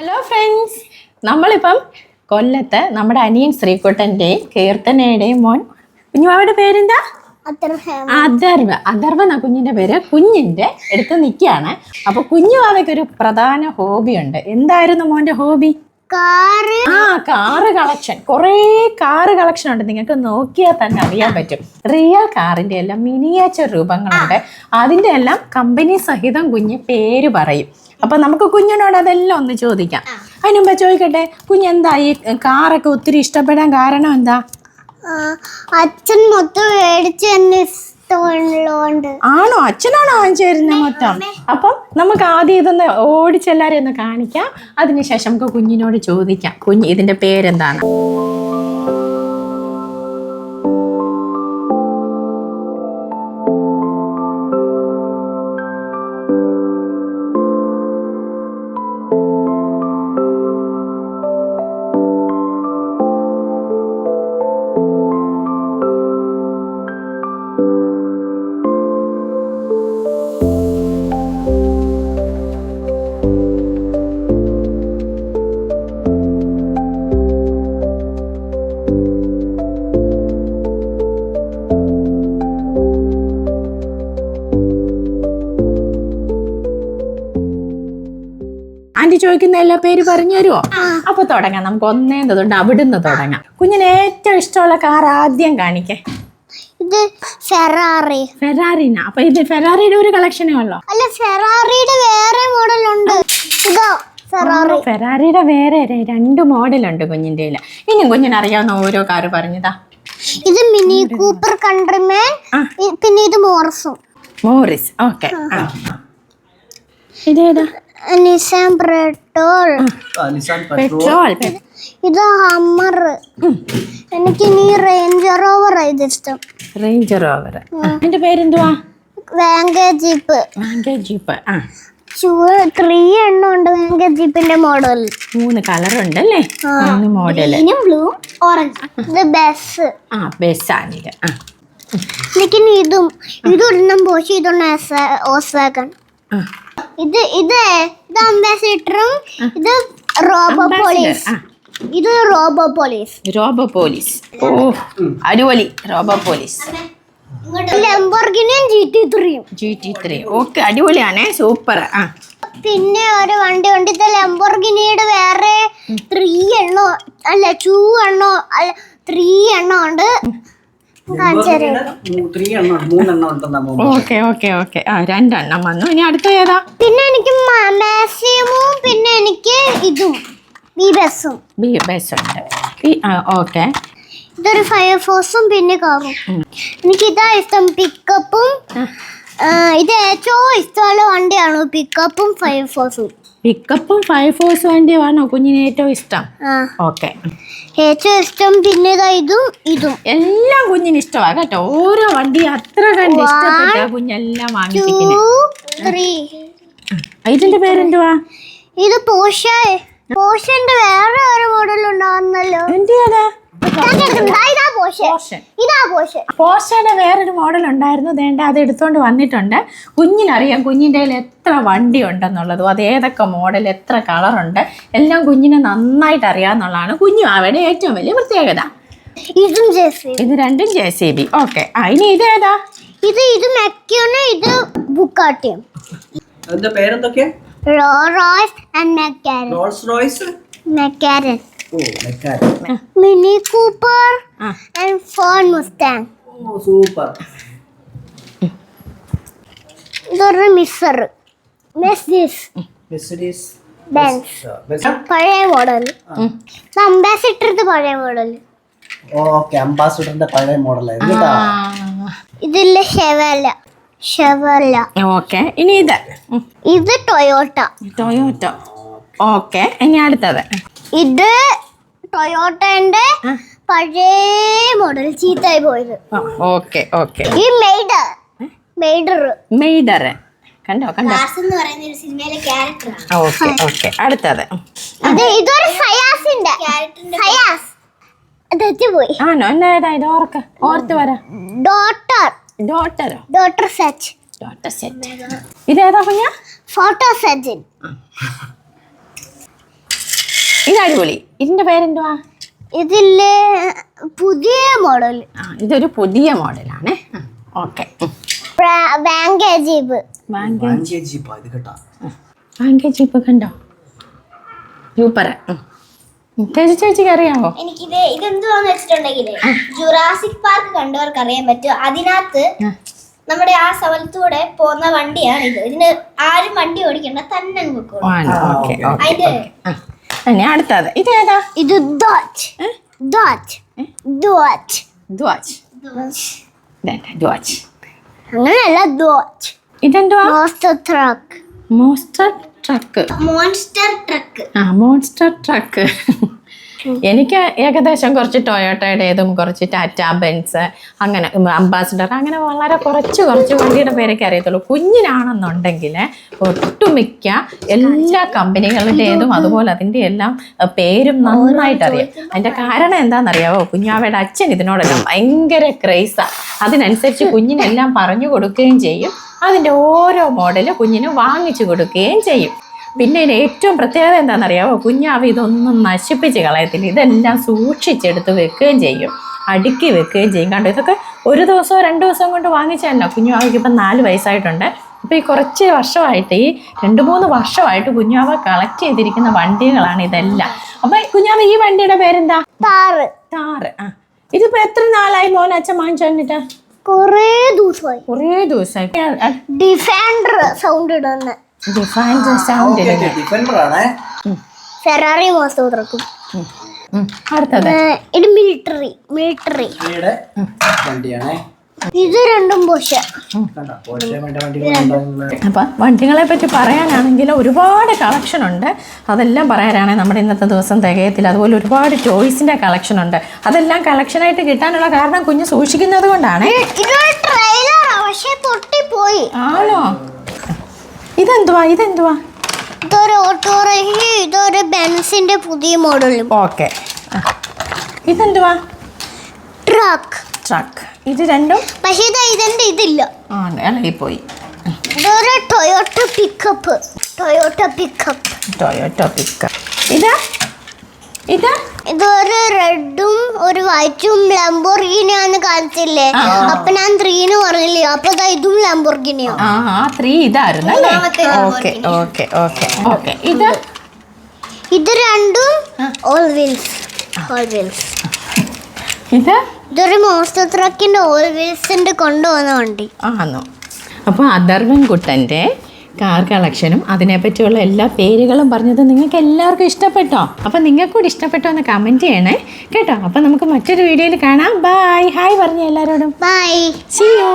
Hello friends, നമ്മളിപ്പം കൊല്ലത്ത് നമ്മുടെ അനിയൻ ശ്രീകുട്ടൻ്റെയും കീർത്തനയുടെയും മോൻ കുഞ്ഞുവാവയുടെ പേരെന്താ? അഥർവ എന്നാ കുഞ്ഞിൻ്റെ പേര്. കുഞ്ഞിൻ്റെ അടുത്ത് നിൽക്കുകയാണ്. അപ്പോൾ കുഞ്ഞുവാവയ്ക്കൊരു പ്രധാന ഹോബിയുണ്ട്. എന്തായിരുന്നു മോൻ്റെ ഹോബി? Car collection. കുറേ കാറ് കളക്ഷൻ ഉണ്ട്. നിങ്ങൾക്ക് നോക്കിയാൽ തന്നെ അറിയാൻ പറ്റും. റിയൽ കാറിൻ്റെ എല്ലാം മിനിയേച്ചർ രൂപങ്ങളുണ്ട്. അതിൻ്റെ എല്ലാം കമ്പനി സഹിതം കുഞ്ഞ് പേര് പറയും. അപ്പൊ നമുക്ക് കുഞ്ഞിനോട് അതെല്ലാം ഒന്ന് ചോദിക്കാം. അതിന് മുമ്പ് ചോദിക്കട്ടെ, കുഞ്ഞെന്താ ഈ കാറൊക്കെ ഒത്തിരി ഇഷ്ടപ്പെടാൻ കാരണം എന്താ? അച്ഛൻ മൊത്തം മേടിച്ച് തന്നെ ഇഷ്ടമുള്ളതുകൊണ്ട്. ആണോ? അച്ഛനാണോ വാങ്ങിച്ചു തരുന്നത് മൊത്തം? അപ്പം നമുക്ക് ആദ്യം ഇതൊന്ന് ഓടിച്ചെല്ലാരും ഒന്ന് കാണിക്കാം. അതിനുശേഷം നമുക്ക് കുഞ്ഞിനോട് ചോദിക്കാം, കുഞ്ഞ് ഇതിന്റെ പേരെന്താണ്? ആന്റി ചോദിക്കുന്ന എല്ലാ പേര് പറഞ്ഞു തരുമോ? അപ്പൊ തുടങ്ങാം. നമുക്ക് ഒന്നേന്നതുകൊണ്ട് അവിടുന്ന് തുടങ്ങാം. കുഞ്ഞിന് ഏറ്റവും ഇഷ്ടമുള്ള കാർ ആദ്യം കാണിക്കേ. ഇത് ഫെറാറിന. അപ്പൊ ഇത് ഫെറാറിയുടെ ഒരു കളക്ഷനേ ഉള്ളോ? അല്ല, ഫെറാറിയുടെ വേറെ മോഡൽ ഉണ്ട്. ഫെറാറിയുടെ വേറെ 2 മോഡലുണ്ട് കുഞ്ഞിന്റെ. ഇനി കുഞ്ഞിന് അറിയാവുന്ന ഓരോ കാറ് പറഞ്ഞതാ. ഇത് മിനി കൂപ്പർ കൺട്രിമാൻ, പിന്നെ ഇത് മോറിസ്. ഓക്കെ. ഇതേതാ? Nissan petrol. ഇത് ഹമ്മർ. എനിക്ക് നീ റേഞ്ച് റോവർ ഇഷ്ടം. Range rover. അതിന്റെ പേരെന്തുവാ? വാങ്കേ ജീപ്പ്. 3 എണ്ണം ഉണ്ട് വാങ്കേ ജീപ്പിന്റെ മോഡൽ. 3 കളർ ഉണ്ട് അല്ലേ? 3 മോഡല്. Blue, orange. ഇത് ബസ്. ബസ്സാണിത്. എനിക്ക് ഇതൊരെണ്ണം പോഷി, ഇതൊന്ന് ഓസ്വാഗൺ. ഇത് അംബാസിഡറും, ഇത് റോബോപോളിസ്. റോബോപോളിസ്. ഓ, അടിപൊളി. റോബോപോളിസ്. ലംബോർഗിനിയും GT3. ഓക്കെ, അടിപൊളിയാണേ. സൂപ്പർ. പിന്നെ ഒരു വണ്ടി ഉണ്ട്. ഇത് ലംബോർഗിനിയുടെ വേറെ 3 എണ്ണോ അല്ല 2 എണ്ണോ അല്ല 3 എണ്ണോ ഉണ്ട്. ഓക്കെ. 2 എണ്ണം വന്നു. ഇനി അടുത്ത ഏതാ? പിന്നെ എനിക്ക് മാക്സിമും, പിന്നെ എനിക്ക് ഇതും ബസ്സുണ്ട്. ഓക്കെ. ഇതൊരു ഫയർഫോഴ്സും പിന്നെ കാറും. എനിക്ക് ഇതാ ഇഷ്ടം, പിക്കപ്പും. ഇത് ഏറ്റവും ഇഷ്ടമുള്ള വണ്ടിയാണ് പിക്കപ്പും ഫയർഫോഴ്സും. പിക്കപ്പും ഫയർഫോഴ്സ് വണ്ടിയാണോ കുഞ്ഞിന് ഏറ്റവും ഇഷ്ടം? ഓക്കെ, ഏറ്റവും ഇഷ്ടം. പിന്നെ ഇതും എല്ലാം കുഞ്ഞിന് ഇഷ്ടമാണ് കേട്ടോ. ഓരോ വണ്ടി അത്ര കണ്ട് ഇഷ്ടപ്പെട്ട കുഞ്ഞെല്ലാം വാങ്ങിപ്പിക്കുന്നത്. ഇതിന്റെ പേരെന്തുവാ? ഇത് പോഷന്റെ വേറെ ഒരു മോഡൽ ഉണ്ടാവുന്നല്ലോ. പോർഷയുടെ വേറൊരു മോഡൽ ഉണ്ടായിരുന്നു. വേണ്ട, അത് എടുത്തോണ്ട് വന്നിട്ടുണ്ട്. കുഞ്ഞിനറിയാം കുഞ്ഞിൻ്റെ കയ്യിൽ എത്ര വണ്ടി ഉണ്ടെന്നുള്ളതും അത് ഏതൊക്കെ മോഡൽ, എത്ര കളറുണ്ട്, എല്ലാം കുഞ്ഞിനെ നന്നായിട്ട് അറിയാമെന്നുള്ളതാണ് കുഞ്ഞു അവയുടെ ഏറ്റവും വലിയ പ്രത്യേകത. ഇത് 2 JCB. ഓക്കെ. ഇനി ഇതേതാ? ഇത് മെക്യൂണ്, ഇത് ബുക്കാട്ടിയും. McLaren. Mini Cooper and Ford Mustang. Super. ഇതൊരു Mercedes Benz. പഴയ മോഡൽ. അംബാസിഡറിന്റെ പഴയ മോഡൽ. ഓക്കെ, അംബാസിഡറിന്റെ പഴയ മോഡൽ. ഇതില്ല ഷെവർല. ഓക്കെ. ഇനി ഇത് ടൊയോട്ട. ഓക്കെ. ഇനി അടുത്തത് ഇത് ടൊയോട്ടന്റെ പഴയ മോഡൽ, ചീത്തായി പോയത്. ഓക്കെ. ഈ മെയ്ഡർ കണ്ടോ? സിനിമയിലെ ക്യാരക്ടർ. ഓക്കെ. അടുത്തത് ഇതൊരു ഫയാസിന്റെ തെറ്റുപോയി. ആണോ? എന്നേതാ ഇത്? ഓർത്ത് വരാ. Daughter set. ഇതേതാ കുഞ്ഞ? Photo set. ഇത് അടിപൊളി. ഇതിന്റെ പേരെന്തുവാ? ഇതില്ലേ പുതിയ മോഡൽ. ഇതൊരു പുതിയ മോഡലാണ്. Okay. Bank jeep. Bank jeep കണ്ടോ? സൂപ്പർ. ചേച്ചിക്ക് അറിയാമോ? എനിക്കിത് ഇതെന്തുവാന്ന് വെച്ചിട്ടുണ്ടെങ്കിൽ ജുറാസിക് പാർക്ക് കണ്ടവർക്ക് അറിയാൻ പറ്റും. അതിനകത്ത് നമ്മുടെ ആ സ്ഥലത്തൂടെ പോകുന്ന വണ്ടിയാണ് ഇത്. ഇതിന് ആരും വണ്ടി ഓടിക്കണ്ട, തന്നെ അടുത്തത് ഇതേതാ? ഇത് ഡോച്ച്. ഡോച്ച് ഡോച്ച് ഡോച്ച് ഡോച്ച് അങ്ങനെയല്ല, ഡോച്ച്. ഇതെന്തുവാ? Monster truck. Monster truck. Monster truck. Monster truck. എനിക്ക് ഏകദേശം കുറച്ച് ടൊയോട്ടയുടേതും കുറച്ച് ടാറ്റ ബെൻസ്, അങ്ങനെ അംബാസിഡർ, അങ്ങനെ വളരെ കുറച്ച് വണ്ടിയുടെ പേരൊക്കെ അറിയത്തുള്ളൂ. കുഞ്ഞിനാണെന്നുണ്ടെങ്കിൽ ഒട്ടുമിക്ക എല്ലാ കമ്പനികളുടേതും അതുപോലെ അതിൻ്റെ എല്ലാം പേരും നന്നായിട്ട് അറിയാം. അതിൻ്റെ കാരണം എന്താണെന്നറിയാവോ? കുഞ്ഞാവയുടെ അച്ഛൻ ഇതിനോടെല്ലാം ഭയങ്കര ക്രേസാണ്. അതിനനുസരിച്ച് കുഞ്ഞിനെല്ലാം പറഞ്ഞു കൊടുക്കുകയും ചെയ്യും. അതിൻ്റെ ഓരോ മോഡല് കുഞ്ഞിന് വാങ്ങിച്ചു കൊടുക്കുകയും ചെയ്യും. പിന്നെ ഇതിന് ഏറ്റവും പ്രത്യേകത എന്താണെന്നറിയാമോ? കുഞ്ഞാവ് ഇതൊന്നും നശിപ്പിച്ച് കളയത്തില്ല. ഇതെല്ലാം സൂക്ഷിച്ചെടുത്ത് വെക്കുകയും ചെയ്യും, അടുക്കി വെക്കുകയും ചെയ്യും. കണ്ടോ, ഇതൊക്കെ ഒരു ദിവസമോ 2 ദിവസം കൊണ്ട് വാങ്ങിച്ചതല്ല. കുഞ്ഞാവയ്ക്ക് ഇപ്പം 4 വയസ്സായിട്ടുണ്ട്. അപ്പോൾ ഈ കുറച്ച് വർഷമായിട്ട്, ഈ 2-3 വർഷമായിട്ട് കുഞ്ഞാവ കളക്ട് ചെയ്തിരിക്കുന്ന വണ്ടികളാണ് ഇതെല്ലാം. അപ്പം കുഞ്ഞാവ, ഈ വണ്ടിയുടെ പേരെന്താ? താറ്. താറ്. ഇതിപ്പോൾ എത്ര നാളായി മോൻ അച്ഛൻ വാങ്ങിച്ചു തന്നിട്ട്? കുറേ ദിവസമായി. ഡിഫൻഡർ സൗണ്ട് ഇടുന്ന ഫെറാറി മോസ്റ്റർ തുറക്കും. അടുത്തത് ഇത് മിലിറ്ററി. ഇത് രണ്ടും പോഷ. അപ്പം വണ്ടികളെ പറ്റി പറയാനാണെങ്കിൽ ഒരുപാട് കളക്ഷൻ ഉണ്ട്. അതെല്ലാം പറയാനാണെങ്കിൽ നമ്മുടെ ഇന്നത്തെ ദിവസം തികയത്തില്ല. അതുപോലെ ഒരുപാട് ടോയ്സിന്റെ കളക്ഷൻ ഉണ്ട്. അതെല്ലാം കളക്ഷനായിട്ട് കിട്ടാനുള്ള കാരണം കുഞ്ഞ് സൂക്ഷിക്കുന്നത് കൊണ്ടാണ്. ആണോ? ഇതെന്തുവാ? ഇതൊരു ഓട്ടോറിക്ഷ, ഇതൊരു ബെൻസിന്റെ പുതിയ മോഡലും. ഓക്കെ. ഇതെന്തുവാ? ട്രക്ക്. ഇത് രണ്ടും പക്ഷേ ഇതിന്റെ ഇതില്ല, ഇളകി പോയി. ഇതൊരു ടൊയോട്ട പിക്കപ്പ്. ഇതൊരു റെഡും ഒരു വൈറ്റും ലംബോർഗിനിയാന്ന് കാണിച്ചില്ലേ? അപ്പൊ ഞാൻ 3 പറഞ്ഞില്ലേ? അപ്പൊ ഇതും ലംബോർഗിനിയോ? 3 ഇതായിരുന്നു. ഇത് രണ്ടും ഓൾ വീൽസ്. ഇതൊരു മോൺസ്റ്റർ ട്രക്കിന്റെ ഓൾ വീൽസിന്റെ കൊണ്ടുവന്ന വണ്ടി ആണോ? അപ്പോൾ അദർവൻ കുട്ടൻ്റെ കാർ കളക്ഷനും അതിനെപ്പറ്റിയുള്ള എല്ലാ പേരുകളും പറഞ്ഞത് നിങ്ങൾക്ക് എല്ലാവർക്കും ഇഷ്ടപ്പെട്ടോ? അപ്പം നിങ്ങൾക്ക് കൂടി ഇഷ്ടപ്പെട്ടോ എന്ന് കമൻറ്റ് ചെയ്യണേ കേട്ടോ. അപ്പം നമുക്ക് മറ്റൊരു വീഡിയോയിൽ കാണാം. ബൈ. ഹായ് പറഞ്ഞേ എല്ലാവരോടും. ബൈ. See you.